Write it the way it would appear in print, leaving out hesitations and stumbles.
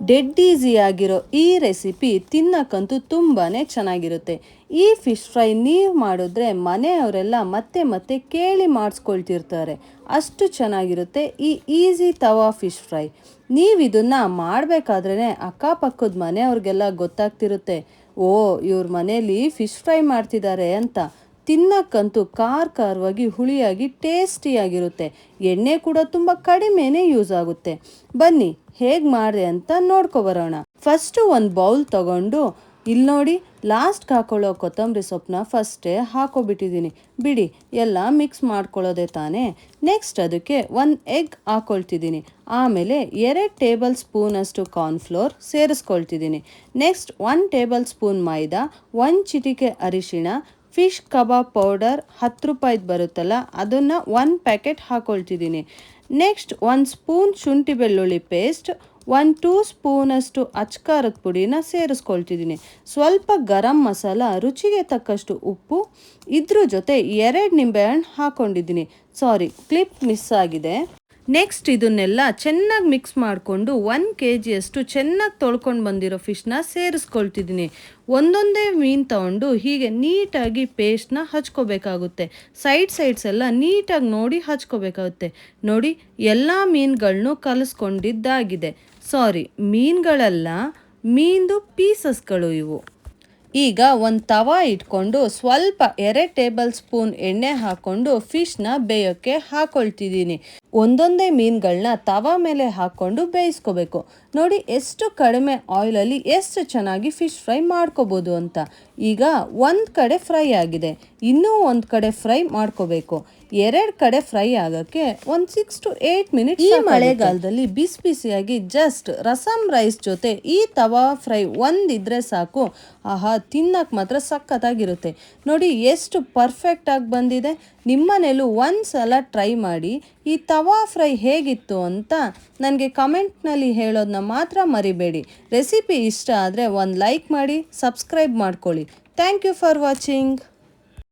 Dead easy ಆಗಿರೋ ಈ recipe ತಿನ್ನಕ್ಕಂತೂ ತುಂಬಾ ಚೆನ್ನಾಗಿರುತ್ತೆ. ಈ ಫಿಶ್ ಫ್ರೈ ನೀವು ಮಾಡಿದ್ರೆ ಮನೆಯವರೆಲ್ಲ ಮತ್ತೆ ಮತ್ತೆ ಕೇಳಿ ಮಾಡಿಸ್ಕೊಳ್ತಿರ್ತಾರೆ. ಅಷ್ಟು ಚೆನ್ನಾಗಿರುತ್ತೆ ಈ ಈಸಿ ತವಾ ಫಿಶ್ ಫ್ರೈ. ನೀವು ಇದನ್ನು ಮಾಡಬೇಕಾದ್ರೇ ಅಕ್ಕಪಕ್ಕದ ಮನೆಯವ್ರಿಗೆಲ್ಲ ಗೊತ್ತಾಗ್ತಿರುತ್ತೆ, ಓ ಇವ್ರ ಮನೇಲಿ ಫಿಶ್ ಫ್ರೈ ಮಾಡ್ತಿದ್ದಾರೆ ಅಂತ. ತಿನ್ನಕ್ಕಂತೂ ಖಾರವಾಗಿ ಹುಳಿಯಾಗಿ ಟೇಸ್ಟಿಯಾಗಿರುತ್ತೆ. ಎಣ್ಣೆ ಕೂಡ ತುಂಬ ಕಡಿಮೆನೇ ಯೂಸ್ ಆಗುತ್ತೆ. ಬನ್ನಿ ಹೇಗೆ ಮಾಡಿದೆ ಅಂತ ನೋಡ್ಕೊಬರೋಣ. ಫಸ್ಟು ಒಂದು ಬೌಲ್ ತಗೊಂಡು ಇಲ್ಲಿ ನೋಡಿ, ಲಾಸ್ಟ್ಗೆ ಹಾಕೊಳ್ಳೋ ಕೊತ್ತಂಬರಿ ಸೊಪ್ಪನ್ನ ಫಸ್ಟೇ ಹಾಕೋಬಿಟ್ಟಿದ್ದೀನಿ. ಬಿಡಿ, ಎಲ್ಲ ಮಿಕ್ಸ್ ಮಾಡ್ಕೊಳ್ಳೋದೆ ತಾನೇ. ನೆಕ್ಸ್ಟ್ ಅದಕ್ಕೆ ಒಂದು ಎಗ್ ಹಾಕೊಳ್ತಿದ್ದೀನಿ. ಆಮೇಲೆ 2 ಟೇಬಲ್ ಸ್ಪೂನಷ್ಟು ಕಾರ್ನ್ಫ್ಲೋರ್ ಸೇರಿಸ್ಕೊಳ್ತಿದ್ದೀನಿ. ನೆಕ್ಸ್ಟ್ 1 ಟೇಬಲ್ ಸ್ಪೂನ್ ಮೈದಾ, 1 ಚಿಟಿಕೆ ಅರಿಶಿಣ, ಫಿಶ್ ಕಬಾಬ್ ಪೌಡರ್ 10 ರೂಪಾಯಿದು ಬರುತ್ತಲ್ಲ, ಅದನ್ನು 1 ಪ್ಯಾಕೆಟ್ ಹಾಕೊಳ್ತಿದ್ದೀನಿ. ನೆಕ್ಸ್ಟ್ 1 ಸ್ಪೂನ್ ಶುಂಠಿ ಬೆಳ್ಳುಳ್ಳಿ ಪೇಸ್ಟ್, 1-2 ಸ್ಪೂನಷ್ಟು ಅಚ್ಕಾರದ ಪುಡಿನ ಸೇರಿಸ್ಕೊಳ್ತಿದ್ದೀನಿ. ಸ್ವಲ್ಪ ಗರಂ ಮಸಾಲ, ರುಚಿಗೆ ತಕ್ಕಷ್ಟು ಉಪ್ಪು, ಇದ್ರ ಜೊತೆ 2 ನಿಂಬೆಹಣ್ಣು ಹಾಕ್ಕೊಂಡಿದ್ದೀನಿ. ಸಾರಿ, ಕ್ಲಿಪ್ ಮಿಸ್ ಆಗಿದೆ. ನೆಕ್ಸ್ಟ್ ಇದನ್ನೆಲ್ಲ ಚೆನ್ನಾಗಿ ಮಿಕ್ಸ್ ಮಾಡಿಕೊಂಡು 1 kgಯಷ್ಟು ಚೆನ್ನಾಗಿ ತೊಳ್ಕೊಂಡು ಬಂದಿರೋ ಫಿಶ್ನ ಸೇರಿಸ್ಕೊಳ್ತಿದ್ದೀನಿ. ಒಂದೊಂದೇ ಮೀನು ತಗೊಂಡು ಹೀಗೆ ನೀಟಾಗಿ ಪೇಸ್ಟ್ನ ಹಚ್ಕೋಬೇಕಾಗುತ್ತೆ. ಸೈಡ್ಸ್ ಎಲ್ಲ ನೀಟಾಗಿ ನೋಡಿ ಹಚ್ಕೋಬೇಕಾಗುತ್ತೆ. ನೋಡಿ, ಎಲ್ಲ ಮೀನುಗಳನ್ನೂ ಕಲಿಸ್ಕೊಂಡಿದ್ದಾಗಿದೆ. ಸಾರಿ, ಮೀನುಗಳಲ್ಲ, ಮೀನ್ದು ಪೀಸಸ್ಗಳು ಇವು. ಈಗ ಒಂದು ತವಾ ಇಟ್ಕೊಂಡು ಸ್ವಲ್ಪ 2 ಟೇಬಲ್ ಸ್ಪೂನ್ ಎಣ್ಣೆ ಹಾಕ್ಕೊಂಡು ಫಿಶ್ನ ಬೇಯೋಕ್ಕೆ ಹಾಕೊಳ್ತಿದ್ದೀನಿ. ಒಂದೊಂದೇ ಮೀನುಗಳನ್ನ ತವಾ ಮೇಲೆ ಹಾಕ್ಕೊಂಡು ಬೇಯಿಸ್ಕೋಬೇಕು. ನೋಡಿ ಎಷ್ಟು ಕಡಿಮೆ ಆಯಿಲಲ್ಲಿ ಎಷ್ಟು ಚೆನ್ನಾಗಿ ಫಿಶ್ ಫ್ರೈ ಮಾಡ್ಕೋಬೋದು ಅಂತ. ಈಗ ಒಂದು ಕಡೆ ಫ್ರೈ ಆಗಿದೆ, ಇನ್ನೂ ಒಂದು ಕಡೆ ಫ್ರೈ ಮಾಡ್ಕೋಬೇಕು. 2 ಕಡೆ ಫ್ರೈ ಆಗೋಕ್ಕೆ ಒಂದು 6 to 8 ಮಿನಿಟ್ಸ್. ಈ ಮಳೆಗಾಲದಲ್ಲಿ ಬಿಸಿ ಬಿಸಿಯಾಗಿ ಜಸ್ಟ್ ರಸಮ್ ರೈಸ್ ಜೊತೆ ಈ ತವಾ ಫ್ರೈ ಒಂದಿದ್ರೆ ಸಾಕು. ಆಹಾ, ತಿನ್ನಕ್ಕೆ ಮಾತ್ರ ಸಖತ್ತಾಗಿರುತ್ತೆ. ನೋಡಿ ಎಷ್ಟು ಪರ್ಫೆಕ್ಟಾಗಿ ಬಂದಿದೆ. ನಿಮ್ಮನೇಲೂ ಒಂದು ಸಲ ಟ್ರೈ ಮಾಡಿ. ಈ ತವಾ ಫ್ರೈ ಹೇಗಿತ್ತು ಅಂತ ನನಗೆ ಕಮೆಂಟ್ನಲ್ಲಿ ಹೇಳೋದನ್ನ ಮಾತ್ರ ಮರಿಬೇಡಿ. ರೆಸಿಪಿ ಇಷ್ಟ ಆದರೆ ಒಂದು ಲೈಕ್ ಮಾಡಿ, ಸಬ್ಸ್ಕ್ರೈಬ್ ಮಾಡ್ಕೊಳ್ಳಿ. Thank you for watching.